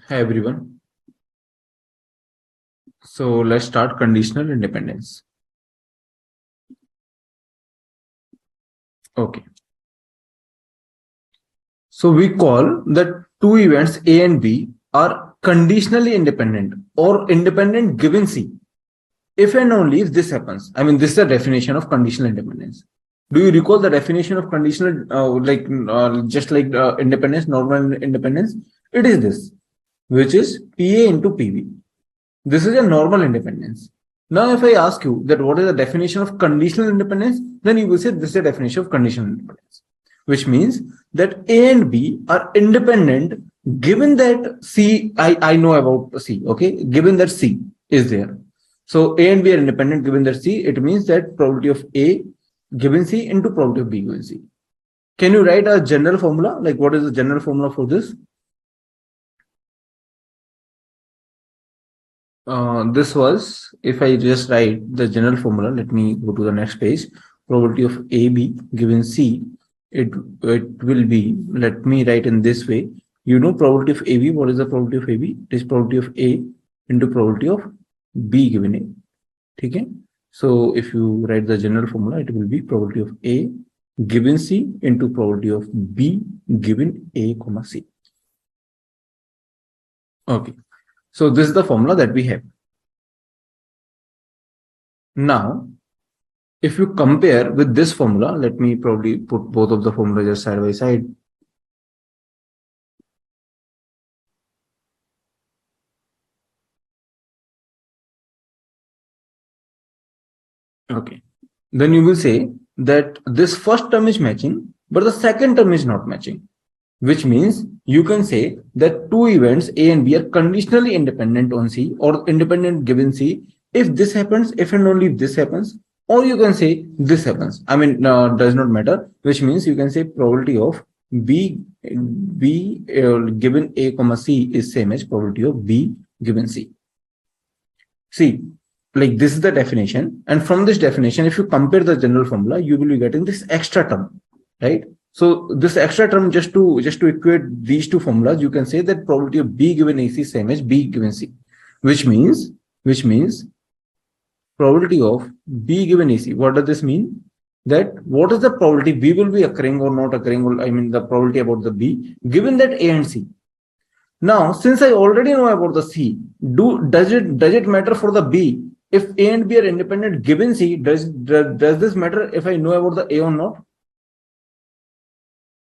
Hi everyone. So let's start conditional independence. Okay. So we call that two events A and B are conditionally independent or independent given C. If and only if this happens. I mean, this is the definition of conditional independence. Do you recall the definition of conditional, just like independence, normal independence? It is this, which is PA into PB. This is a normal independence. Now, if I ask you that what is the definition of conditional independence, then you will say this is the definition of conditional independence, which means that A and B are independent given that I know about C, okay, given that C is there. So A and B are independent given that C, it means that probability of A given C into probability of B given C. Can you write a general formula? Like what is the general formula for this? This was, if I just write the general formula, let me go to the next page. Probability of AB given C, it will be, let me write in this way. You know probability of AB, what is the probability of AB? It is probability of A into probability of B given A. Okay? So if you write the general formula, it will be probability of A given C into probability of B given A comma C. Okay. So this is the formula that we have. Now, if you compare with this formula, let me probably put both of the formulas just side by side. Okay. Then you will say that this first term is matching, but the second term is not matching, which means you can say that two events A and B are conditionally independent on C or independent given C. If this happens, if and only if this happens, or you can say this happens. I mean, does not matter, which means you can say probability of B given A comma C is same as probability of B given C. See, like this is the definition, and from this definition, if you compare the general formula, you will be getting this extra term, right? So this extra term, just to equate these two formulas, you can say that probability of B given AC is same as B given C, which means probability of B given AC. What does this mean? That what is the probability B will be occurring or not occurring, or I mean the probability about the B given that A and C. Now, since I already know about the C, does it matter for the B if A and B are independent given C? Does this matter if I know about the A or not?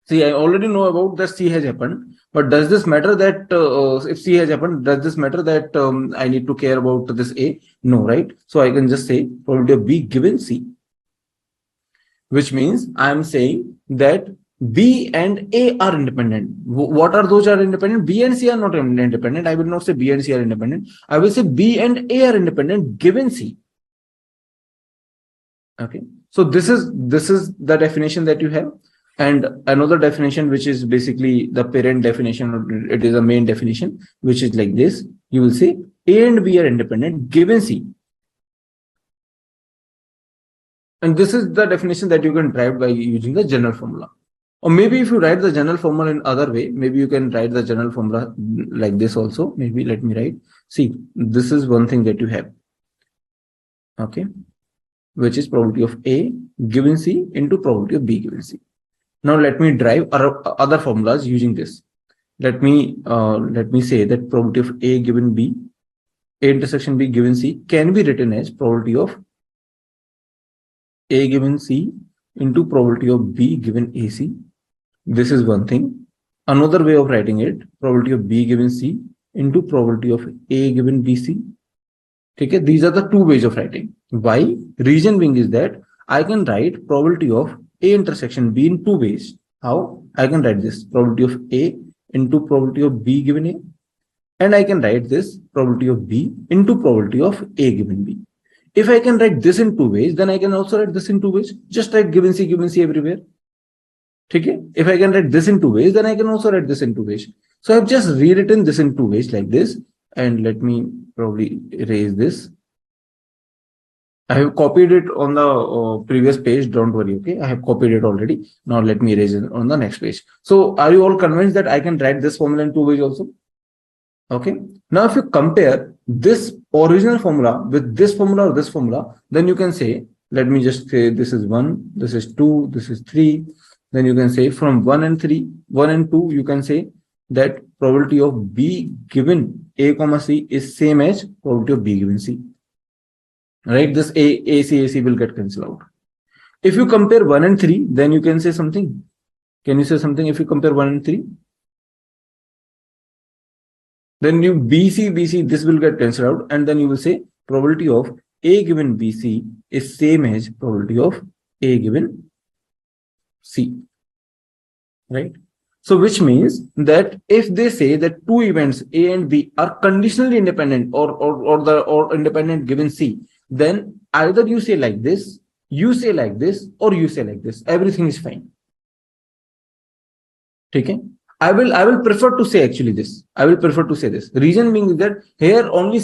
See, I already know about the C has happened, but does this matter that if C has happened, does this matter that I need to care about this A? No, right? So I can just say probability of B given C, which means I am saying that B and A are independent. What are those are independent? B and C are not independent. I will not say B and C are independent. I will say B and A are independent given C. Okay. So this is the definition that you have. And another definition, which is basically the parent definition, it is a main definition, which is like this. You will say A and B are independent given C. And this is the definition that you can derive by using the general formula. Or maybe if you write the general formula in other way, maybe you can write the general formula like this also. Maybe let me write. See, this is one thing that you have. Okay. Which is probability of A given C into probability of B given C. Now let me derive other formulas using this. Let me say that probability of A given B, A intersection B given C can be written as probability of A given C into probability of B given AC. This is one thing. Another way of writing it, probability of B given C into probability of A given BC. Okay, these are the two ways of writing. Why? Reason being is that I can write probability of A intersection B in two ways. How? I can write this probability of A into probability of B given A, and I can write this probability of B into probability of A given B. If I can write this in two ways, then I can also write this in two ways. Just write given C everywhere. Okay? If I can write this in two ways, then I can also write this in two ways. So I've just rewritten this in two ways like this. And let me probably erase this. I have copied it on the previous page. Don't worry. Okay. I have copied it already. Now let me erase it on the next page. So are you all convinced that I can write this formula in two ways also? Okay. Now, if you compare this original formula with this formula or this formula, then you can say, let me just say this is 1, this is 2, this is 3. Then you can say from 1 and 3, 1 and 2, you can say that probability of B given A comma C is same as probability of B given C. Right? This AC will get cancelled out. If you compare 1 and 3, then you can say something. Can you say something if you compare 1 and 3? Then you BC, this will get cancelled out, and then you will say probability of A given BC is same as probability of A given C. Right? So which means that if they say that two events A and B are conditionally independent or independent given C, then either you say like this, you say like this, or you say like this. Everything is fine. Okay? I will prefer to say actually this. I will prefer to say this. Reason being that here only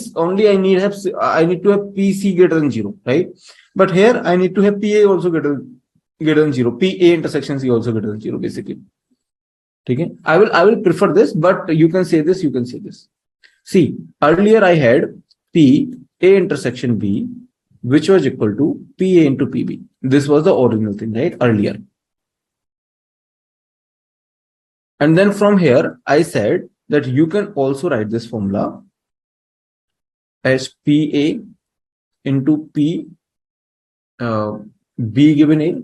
I need to have PC greater than 0, right? But here I need to have PA also greater than 0. PA intersection C also greater than 0, basically. Okay? I will prefer this, but you can say this, you can say this. See, earlier I had P A intersection B, which was equal to PA into PB. This was the original thing, right? Earlier. And then from here, I said that you can also write this formula as PA into P B given A,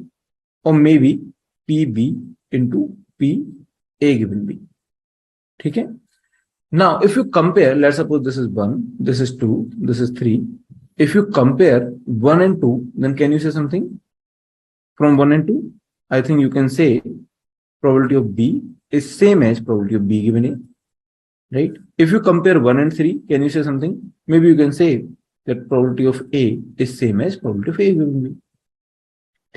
or maybe PB into P A given B. Okay? Now, if you compare, let's suppose this is 1, this is 2, this is 3. If you compare 1 and 2, then can you say something? From 1 and 2, I think you can say probability of B is same as probability of B given A, right? If you compare 1 and 3, can you say something? Maybe you can say that probability of A is same as probability of A given B.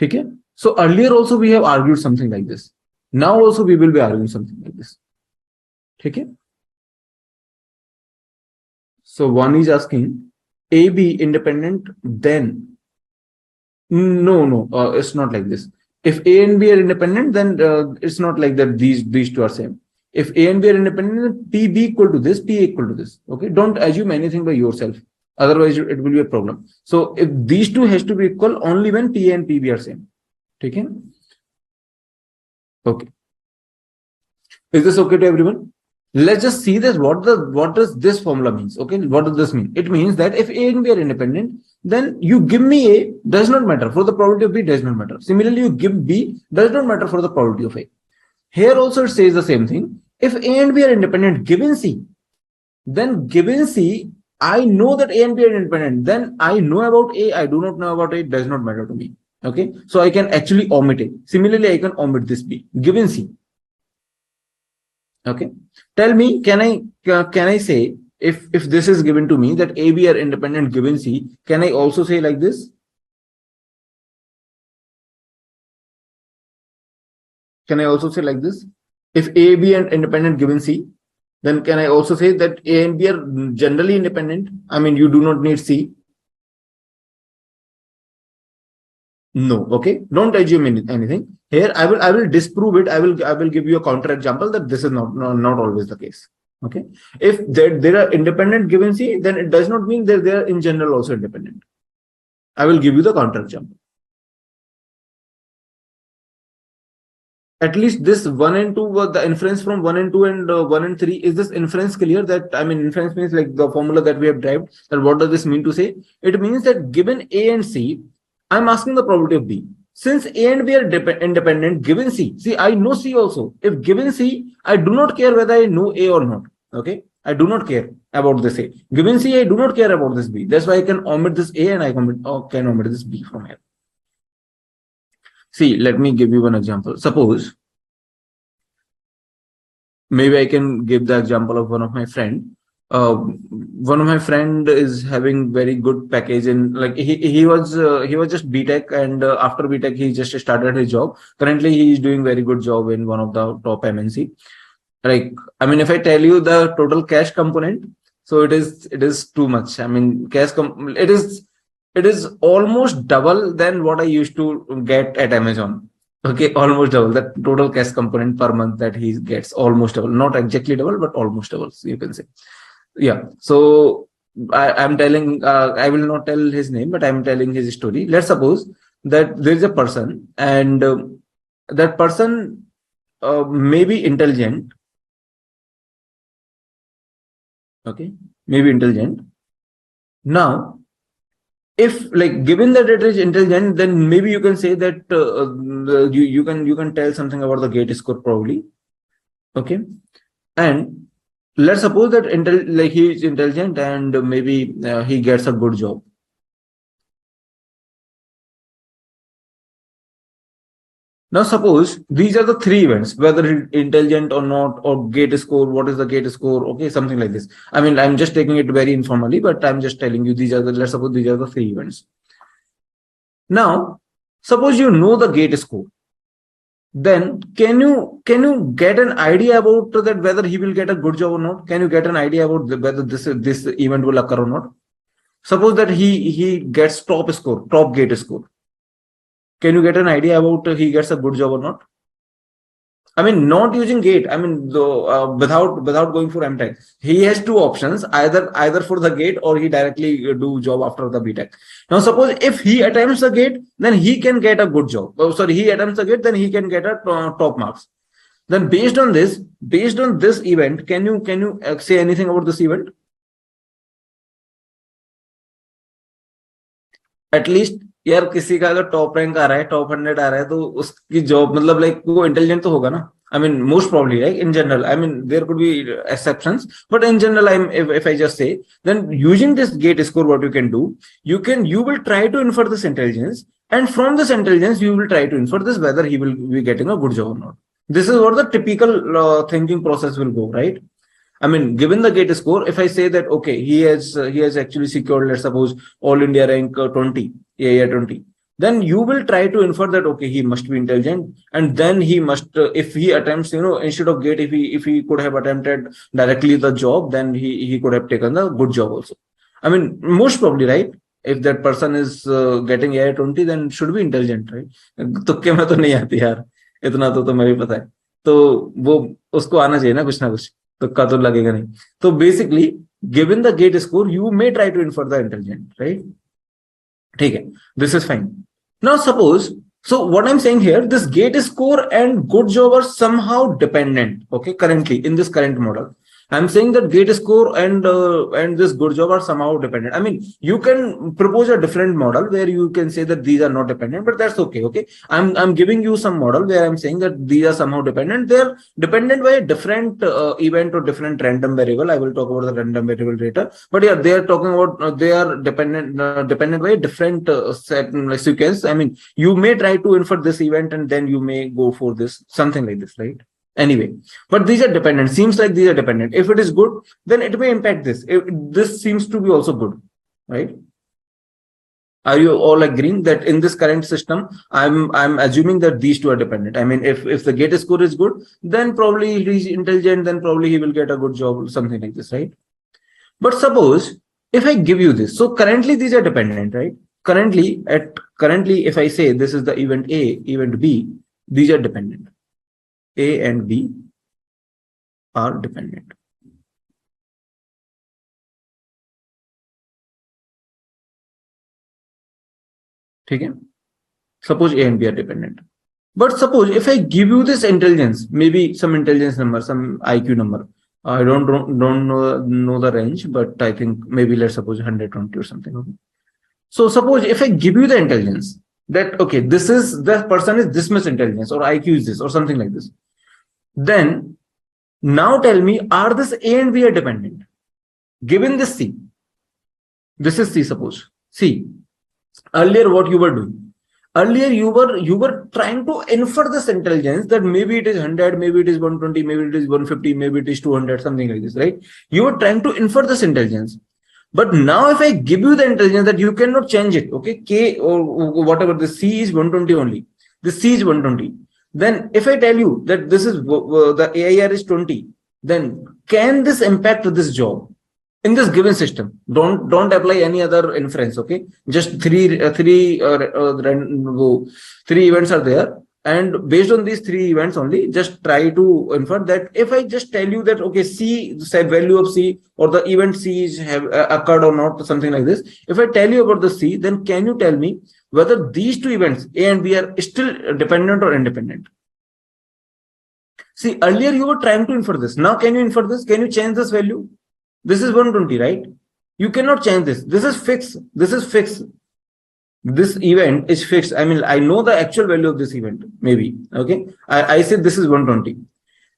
Okay? So earlier also we have argued something like this. Now also we will be arguing something like this. Okay? So one is asking, AB independent, then no, it's not like this. If A and B are independent, then it's not like that these two are same. If A and B are independent, then PB equal to this, PA equal to this. Okay, don't assume anything by yourself. Otherwise, it will be a problem. So if these two has to be equal only when PA and PB are same. Okay. Okay. Is this okay to everyone? Let's just see this. What does this formula means? Okay, what does this mean? It means that if A and B are independent, then you give me A, does not matter. For the probability of B, does not matter. Similarly, you give B, does not matter for the probability of A. Here also it says the same thing. If A and B are independent given C, then given C, I know that A and B are independent. Then I know about A, I do not know about A, it does not matter to me. Okay, so I can actually omit A. Similarly, I can omit this B, given C. Okay, tell me, can I say if this is given to me that A, B are independent given C, can I also say like this? Can I also say like this? If A, B are independent given C, then can I also say that A and B are generally independent? I mean, you do not need C. No. Okay, don't assume anything. Here I will disprove it. I will give you a counter example that this is not always the case. Okay, if there are independent given C, then it does not mean that they are in general also independent. I will give you the counter example. At least this 1 and 2, the inference from 1 and 2 and 1 and 3, is this inference clear? That, I mean, inference means like the formula that we have derived. That what does this mean to say? It means that given A and C, I'm asking the probability of B. Since A and B are independent, given C, see, I know C also. If given C, I do not care whether I know A or not. Okay, I do not care about this A. Given C, I do not care about this B. That's why I can omit this A and I can omit this B from here. See, let me give you one example. Suppose, maybe I can give the example of one of my friend. One of my friend is having very good package in, like, he was just BTech, and after BTech he just started his job. Currently he is doing very good job in one of the top MNC. Like, I mean, if I tell you the total cash component, so it is too much. I mean, it is almost double than what I used to get at Amazon. Okay, almost double. The total cash component per month that he gets, almost double. Not exactly double, but almost double, so you can say. Yeah. So I'm telling, I will not tell his name, but I'm telling his story. Let's suppose that there is a person, and that person may be intelligent. Okay, maybe intelligent. Now, if like given that it is intelligent, then maybe you can say that you can tell something about the gate score probably. Okay, and let's suppose that like he is intelligent, and maybe he gets a good job. Now, suppose these are the three events, whether intelligent or not, or gate score, what is the gate score? Okay, something like this. I mean, I'm just taking it very informally, but I'm just telling you these are the, let's suppose these are the three events. Now, suppose you know the gate score, then can you get an idea about that whether he will get a good job or not? Can you get an idea about whether this event will occur or not? Suppose that he gets top gate score. Can you get an idea about he gets a good job or not? I mean, not using gate. I mean, without going for MTech, he has two options: either for the gate, or he directly do job after the BTech. Now, suppose if he attempts the gate, then he can get a good job. Oh, sorry, he attempts the gate, then he can get a top marks. Then based on this event, can you say anything about this event? At least यार किसी का अगर top rank आ रहा है, top 100 आ रहा है, तो उसकी जॉब मतलब लाइक वो इंटेलिजेंट तो होगा ना. I mean, most probably, right? In general, I mean, there could be exceptions, but in general, if I just say, then using this gate score, what you can do, you will try to infer this intelligence, and from this intelligence, you will try to infer this whether he will be getting a good job or not. This is what the typical thinking process will go, right? I mean, given the gate score, if I say that okay, he has actually secured, let's suppose, all India rank 20, yeah, 20, then you will try to infer that okay, he must be intelligent, and then he must, if he attempts, instead of gate, if he could have attempted directly the job, then he could have taken the good job also. I mean, most probably, right? If that person is getting AI 20, then should be intelligent, right? तुक्के में तो नहीं आती यार, इतना तो मैं भी पता है. तो वो उसको आना चाहिए ना कुछ तुक्का तो लगेगा नहीं. तो basically given the GATE score you may try to infer the intelligent, right? ठीक है, this is fine. Now suppose, so what I'm saying here, this gate score and good job are somehow dependent. Okay, currently in this current model, I'm saying that gate score and this good job are somehow dependent. I mean, you can propose a different model where you can say that these are not dependent, but that's okay. Okay, I'm giving you some model where I'm saying that these are somehow dependent. They're dependent by a different event or different random variable. I will talk about the random variable later. But yeah, they are talking about they are dependent by a different set sequence. I mean, you may try to infer this event and then you may go for this, something like this, right? Anyway, but these are dependent. Seems like these are dependent. If it is good, then it may impact this. This seems to be also good, right? Are you all agreeing that in this current system, I'm assuming that these two are dependent? I mean, if the gate score is good, then probably he's intelligent, then probably he will get a good job, something like this, right? But suppose if I give you this, so currently these are dependent, right? Currently, if I say this is the event A, event B, these are dependent. A and B are dependent. ठीक है? Suppose A and B are dependent. But suppose if I give you this intelligence, maybe some intelligence number, some IQ number. I don't know the range, but I think maybe let's suppose 120 or something. Okay. So suppose if I give you the intelligence that okay, this is the person is this much intelligence, or IQ is this, or something like this. Then now tell me, are this A and B are dependent? Given this C, this is C, suppose. See, earlier what you were doing? Earlier you were trying to infer this intelligence that maybe it is 100, maybe it is 120, maybe it is 150, maybe it is 200, something like this, right? You were trying to infer this intelligence. But now if I give you the intelligence that you cannot change it, okay, K or whatever, the C is 120 only. The C is 120. Then if I tell you that this is the AIR is 20, then can this impact this job in this given system? Don't apply any other inference. Okay, just three events are there. And based on these three events only, just try to infer that if I just tell you that, okay, C, say value of C or the event C is have occurred or not, something like this. If I tell you about the C, then can you tell me whether these two events, A and B, are still dependent or independent? See, earlier you were trying to infer this. Now can you infer this? Can you change this value? This is 120, right? You cannot change this. This is fixed. This is fixed. This event is fixed. I mean, I know the actual value of this event, maybe. Okay. I said this is 120.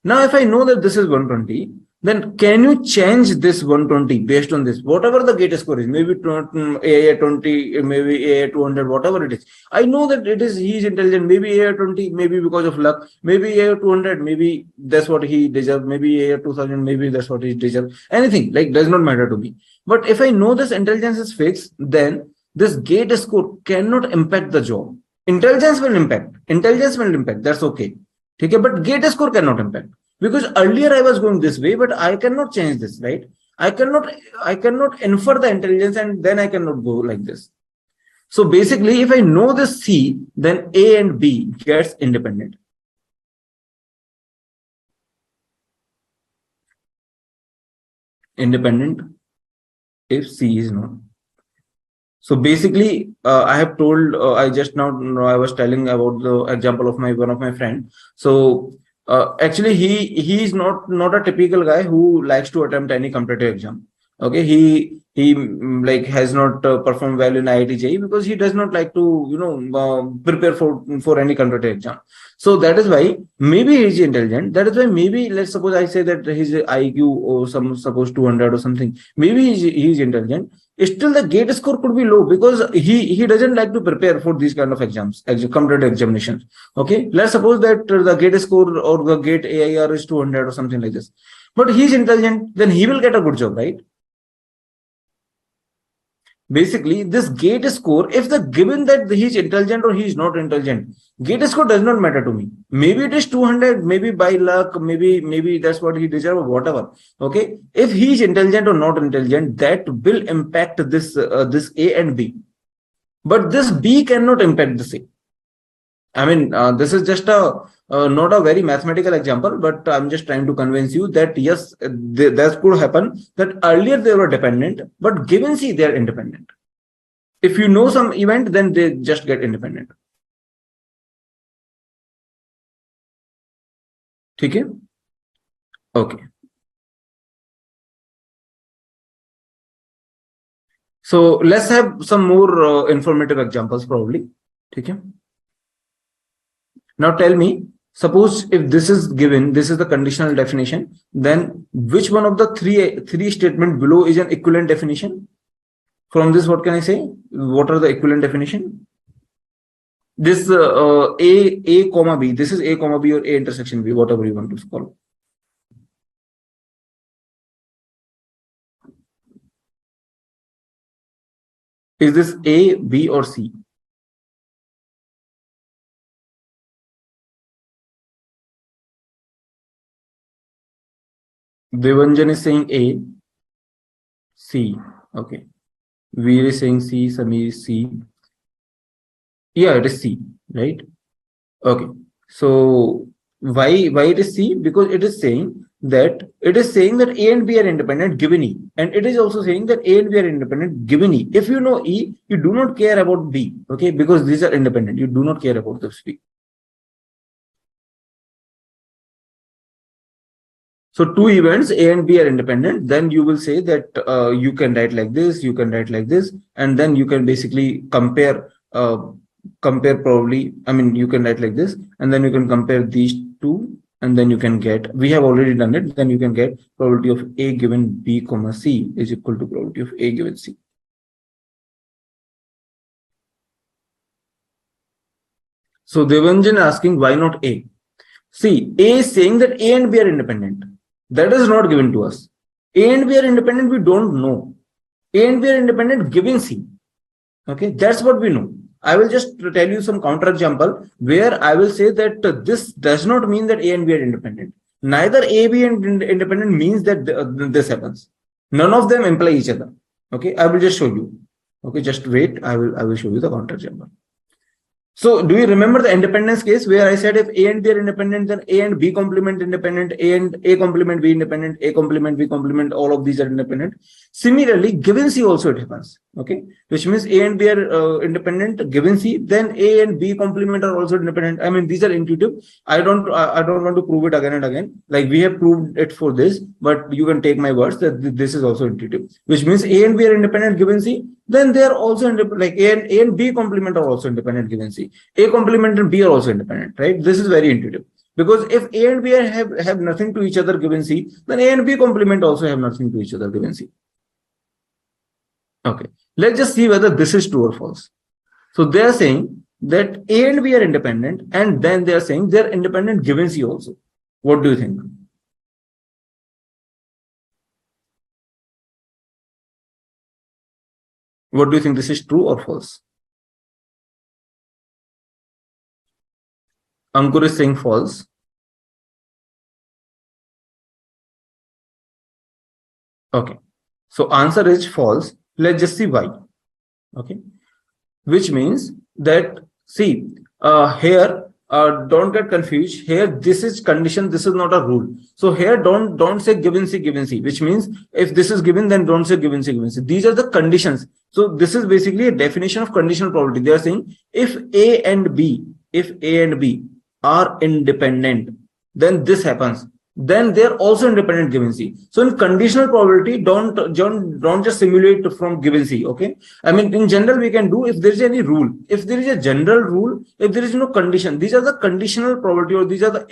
Now, if I know that this is 120, then can you change this 120 based on this? Whatever the gate score is, maybe AA 20, maybe AA 200, whatever it is. I know that it is, he is intelligent, maybe AA 20, maybe because of luck, maybe AA 200, maybe that's what he deserves, maybe AA 2000, maybe that's what he deserves. Anything, like, does not matter to me. But if I know this intelligence is fixed, then this gate score cannot impact the job. Intelligence will impact. That's okay. Okay, but gate score cannot impact, because earlier I was going this way, but I cannot change this, right? I cannot infer the intelligence, and then I cannot go like this. So basically, if I know this C, then A and B gets independent. Independent if C is not. So basically, I have told, I just now, I was telling about the example of one of my friend. So actually, he is not a typical guy who likes to attempt any competitive exam. Okay, he like has not performed well in IIT JEE because he does not like to prepare for any competitive exam. So that is why maybe he is intelligent. That is why maybe, let's suppose I say that his IQ or suppose 200 or something. Maybe he is intelligent. Still the gate score could be low because he doesn't like to prepare for these kind of exams, competitive examinations. Okay, let's suppose that the gate score or the gate AIR is 200 or something like this, but he's intelligent, then he will get a good job, right? Basically, this gate score, if the given that he's intelligent or he's not intelligent, gate score does not matter to me. Maybe it is 200, maybe by luck, maybe that's what he deserves or whatever. Okay, if he's intelligent or not intelligent, that will impact this this A and B, but this B cannot impact the C. I mean, this is just a not a very mathematical example, but I'm just trying to convince you that yes, that could happen, that earlier they were dependent, but given C, they are independent. If you know some event, then they just get independent. Okay? Okay. So let's have some more informative examples probably. Okay? Now tell me, suppose if this is given, this is the conditional definition, then which one of the three statement below is an equivalent definition? From this, what can I say? What are the equivalent definition? This A comma B, this is A comma B or A intersection B, whatever you want to call. Is this A, B or C? Devanjan is saying A, C. Okay. Veer is saying C, Samir is C. Yeah, it is C, right? Okay. So why it is C? Because it is saying that A and B are independent given E, and it is also saying that A and B are independent given E. If you know E, you do not care about B, okay? Because these are independent. You do not care about this B. So two events, A and B, are independent. Then you will say that you can write like this, you can write like this, and then you can basically compare probably. I mean, you can write like this, and then you can compare these two, and then you can get. We have already done it. Then you can get probability of A given B comma C is equal to probability of A given C. So Devanjan asking why not A? See, A is saying that A and B are independent. That is not given to us. A and B are independent, we don't know. A and B are independent given C. Okay, that's what we know. I will just tell you some counter example where I will say that this does not mean that A and B are independent. Neither A, B and independent means that this happens. None of them imply each other. Okay, I will just show you. Okay, just wait. I will show you the counter example. So do you remember the independence case where I said if A and B are independent, then A and B complement independent, A and A complement B independent, A complement B complement, all of these are independent. Similarly, given C also it happens, okay? Which means A and B are independent, given C, then A and B complement are also independent. I mean, these are intuitive. I don't want to prove it again and again. Like we have proved it for this, but you can take my words that this is also intuitive. Which means A and B are independent given C, then they are also independent. Like A and B complement are also independent given C. A complement and B are also independent, right? This is very intuitive. Because if A and B have nothing to each other given C, then A and B complement also have nothing to each other given C. Okay, let's just see whether this is true or false. So they are saying that A and B are independent, and then they are saying they are independent given C also. What do you think? What do you think? This is true or false? Ankur is saying false. Okay, so answer is false. Let's just see why. Okay, which means that see here don't get confused. Here this is condition, this is not a rule. So here don't say given C, which means if this is given, then don't say given C. These are the conditions. So this is basically a definition of conditional probability. They are saying if A and B are independent, then this happens. Then they're also independent given C. So in conditional probability, don't just simulate from given C. Okay. I mean, in general, we can do if there is any rule. If there is a general rule, if there is no condition, these are the conditional probability, or these are the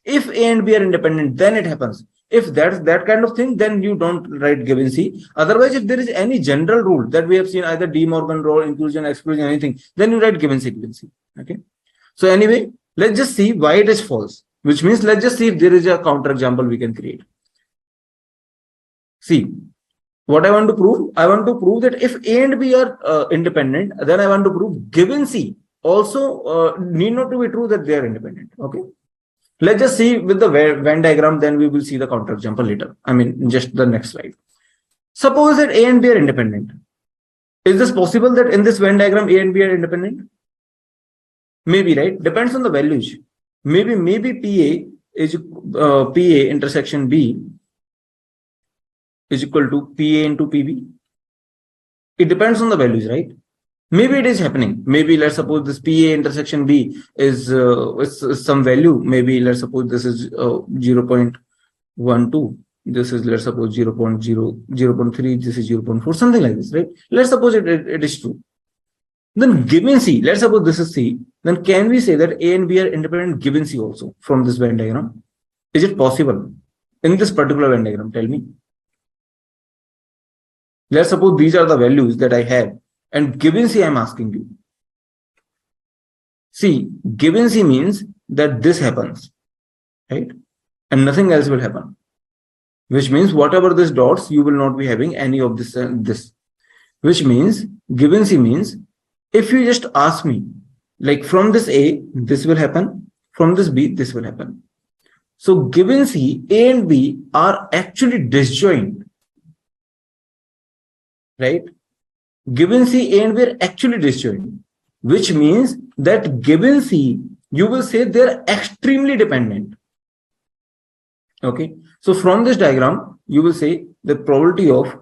if A and B are independent, then it happens. If that's that kind of thing, then you don't write given C. Otherwise, if there is any general rule that we have seen, either De Morgan rule, inclusion, exclusion, anything, then you write given C. Okay. So anyway, let's just see why it is false. Which means let's just see if there is a counter example we can create. See, what I want to prove? I want to prove that if A and B are independent, then I want to prove given C also need not to be true that they are independent. Okay. Let's just see with the Venn diagram, then we will see the counter example later. I mean, just the next slide. Suppose that A and B are independent. Is this possible that in this Venn diagram A and B are independent? Maybe, right? Depends on the values. Maybe PA is PA intersection B is equal to PA into PB. It depends on the values, right? Maybe it is happening. Maybe let's suppose this PA intersection B is some value. Maybe let's suppose this is 0.12. This is, let's suppose 0.0, 0.3. This is 0.4, something like this, right? Let's suppose it is true. Then given C, let's suppose this is C, then can we say that A and B are independent given C also from this Venn diagram? Is it possible in this particular Venn diagram? Tell me. Let's suppose these are the values that I have, and given C I'm asking you. See, given C means that this happens, right? And nothing else will happen. Which means whatever this dots, you will not be having any of this this. Which means given C means if you just ask me, like from this A, this will happen. From this B, this will happen. So given C, A and B are actually disjoint, right? Given C, A and B are actually disjoint, which means that given C, you will say they're extremely dependent. Okay. So from this diagram, you will say the probability of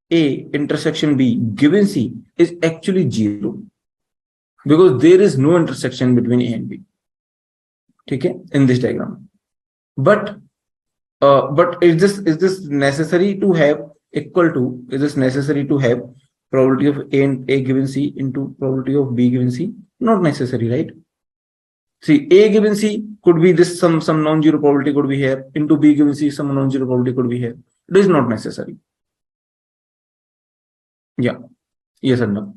A intersection B given C is actually 0. Because there is no intersection between A and B. Okay, in this diagram. But is this necessary to have equal to? Is this necessary to have probability of A given C into probability of B given C? Not necessary, right? See, A given C could be this some non-zero probability could be here, into B given C some non-zero probability could be here. It is not necessary. Yeah. Yes or no?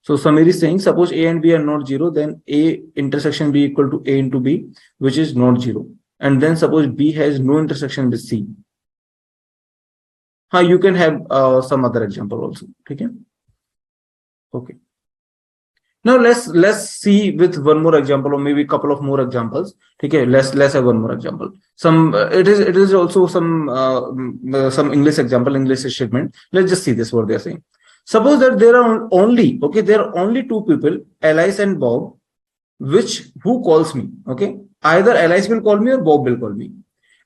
So Samir is saying, suppose A and B are not 0, then A intersection B equal to A into B, which is not 0. And then suppose B has no intersection with C. You can have some other example also. Okay. Okay. Now let's see with one more example, or maybe a couple of more examples. Okay, let's have one more example. It is also some English example, English statement. Let's just see this what they are saying. Suppose that there are only, okay, there are only two people, Alice and Bob, who calls me, okay? Either Alice will call me or Bob will call me.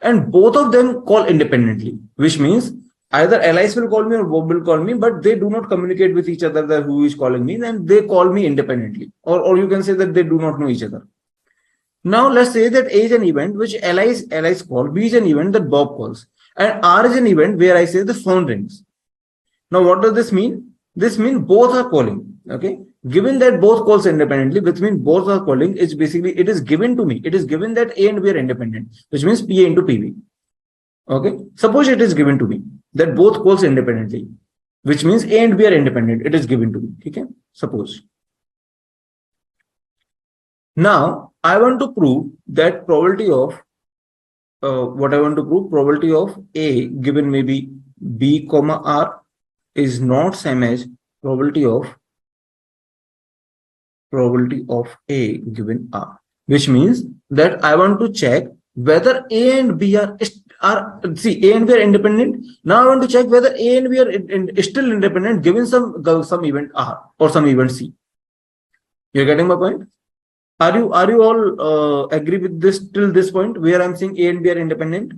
And both of them call independently, which means either Alice will call me or Bob will call me, but they do not communicate with each other that who is calling me, then they call me independently. Or you can say that they do not know each other. Now let's say that A is an event which Alice calls, B is an event that Bob calls, and R is an event where I say the phone rings. Now what does this mean? This means both are calling, okay? Given that both calls independently, which means both are calling, it's basically, it is given to me. It is given that A and B are independent, which means PA into PB. Okay. Suppose it is given to me that both calls independently, which means A and B are independent. It is given to me. Okay. Suppose. Now I want to prove that probability of probability of A given maybe B comma R is not same as probability of A given R, which means that I want to check whether A and B are A and B are independent. Now I want to check whether A and B are still independent given some event R or some event C. You're getting my point? Are you all agree with this till this point where I'm saying A and B are independent?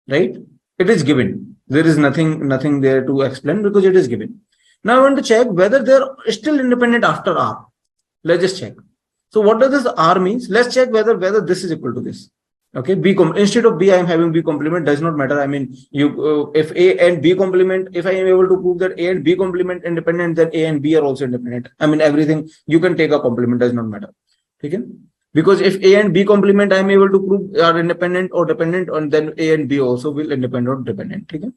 Right? It is given. There is nothing there to explain because it is given. Now I want to check whether they're still independent after R. Let's just check. So what does this R means? Let's check whether this is equal to this. Okay, instead of B, I am having B complement, does not matter. I mean, if A and B complement, if I am able to prove that A and B complement independent, then A and B are also independent. I mean, everything you can take a complement, does not matter. Okay, because if A and B complement, I am able to prove are independent or dependent, and then A and B also will independent or dependent. Okay.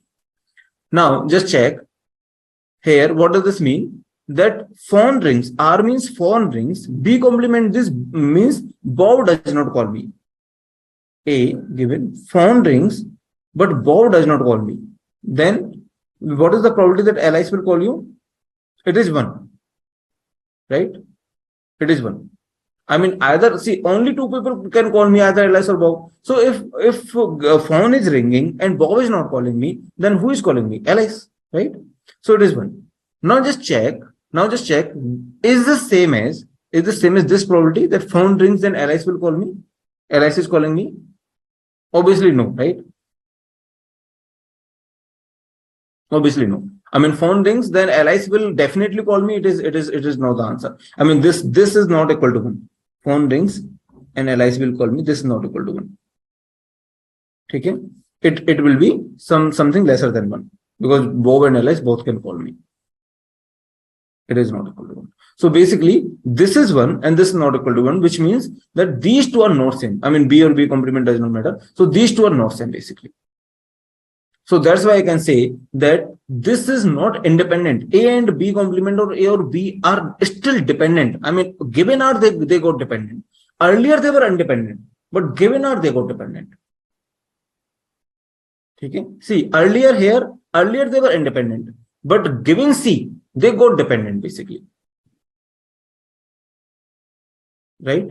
Now just check here. What does this mean? That phone rings, R means phone rings, B complement, this means Bob does not call me. A given phone rings, but Bob does not call me. Then what is the probability that Alice will call you? It is 1. Right? It is 1. I mean, either, see, only two people can call me, either Alice or Bob. So if phone is ringing and Bob is not calling me, then who is calling me? Alice, right? So it is 1. Now just check, is the same as this probability that phone rings and Alice will call me? Alice is calling me? Obviously no, right? Obviously no. I mean, phone rings, then Alice will definitely call me. It is not the answer. I mean, this is not equal to 1. Phone rings and Alice will call me. This is not equal to 1. Okay? It will be something lesser than 1 because Bob and Alice both can call me. It is not equal to 1. So basically, this is 1 and this is not equal to 1, which means that these two are not same. I mean, B or B complement does not matter. So these two are not same basically. So that's why I can say that this is not independent. A and B complement or A or B are still dependent. I mean, given R, they got dependent. Earlier they were independent, but given R, they got dependent. Okay. See, earlier they were independent, but given C, they got dependent basically. Right?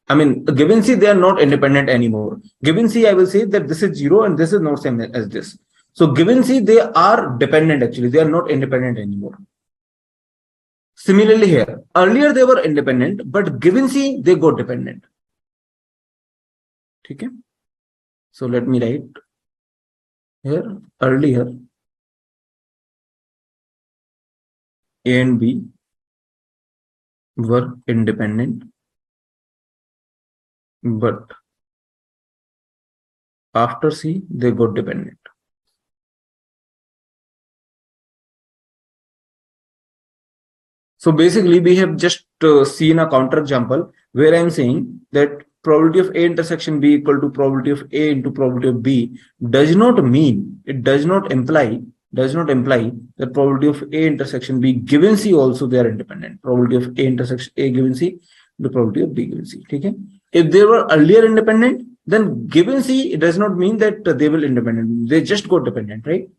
I mean, given C, they are not independent anymore. Given C, I will say that this is 0 and this is not same as this. So given C, they are dependent actually. They are not independent anymore. Similarly here, earlier they were independent, but given C, they got dependent. Okay. So let me write here, earlier A and B were independent, but after C, they got dependent. So basically, we have just seen a counterexample where I'm saying that probability of A intersection B equal to probability of A into probability of B does not imply that probability of A intersection B given C also they are independent. Probability of A intersection A given C, the probability of B given C. Okay? If they were earlier independent, then given C, it does not mean that they will independent. They just got dependent, right?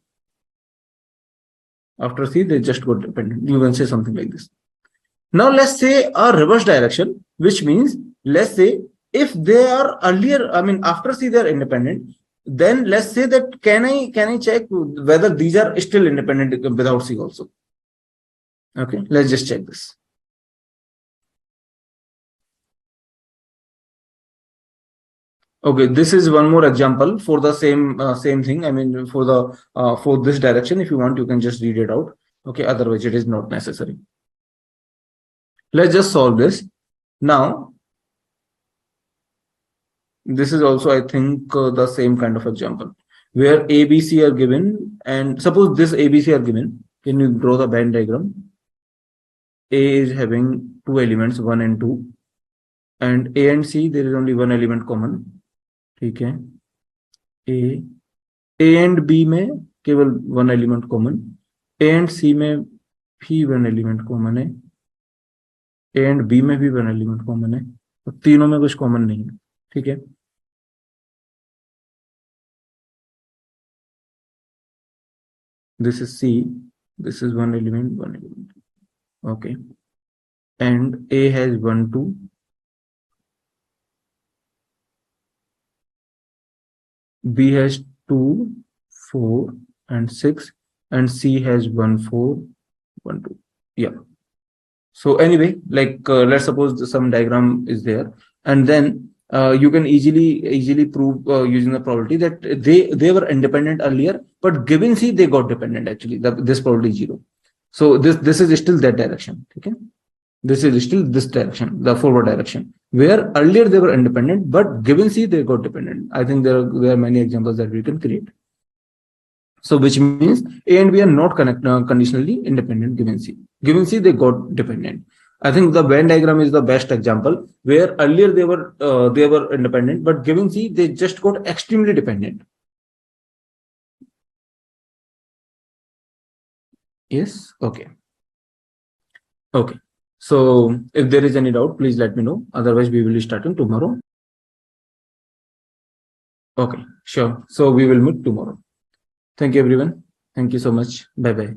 After C, they just got dependent. You can say something like this. Now let's say a reverse direction, which means let's say if they are earlier, I mean after C they are independent, then let's say that can I check whether these are still independent without C also? Okay, let's just check this. Okay, this is one more example for the same thing. I mean, for this direction, if you want, you can just read it out. Okay, otherwise it is not necessary. Let's just solve this. Now, this is also, I think, the same kind of example where A, B, C are given, and suppose this A, B, C are given. Can you draw the Venn diagram? A is having two elements, 1 and 2, and A and C there is only one element common. Okay, A and B में केवल one element common, A and C में भी one element common है, A and B में भी one element common है, तो तीनों में कुछ कॉमन नहीं है. ठीक है, this is C, this is one element. Okay, and A has 1 2, B has 2 4 and 6, and C has 1 4 1 2. Yeah. So anyway, like let's suppose some diagram is there, and then you can easily prove using the probability that they were independent earlier, but given C they got dependent. Actually, this probability is 0. So this is still that direction. Okay, this is still this direction, the forward direction, where earlier they were independent, but given C they got dependent. I think there are many examples that we can create. So which means A and B are not conditionally independent given C. Given C, they got dependent. I think the Venn diagram is the best example where earlier they were independent, but given C, they just got extremely dependent. Yes. Okay. Okay. So if there is any doubt, please let me know. Otherwise, we will be starting tomorrow. Okay. Sure. So we will meet tomorrow. Thank you, everyone. Thank you so much. Bye bye.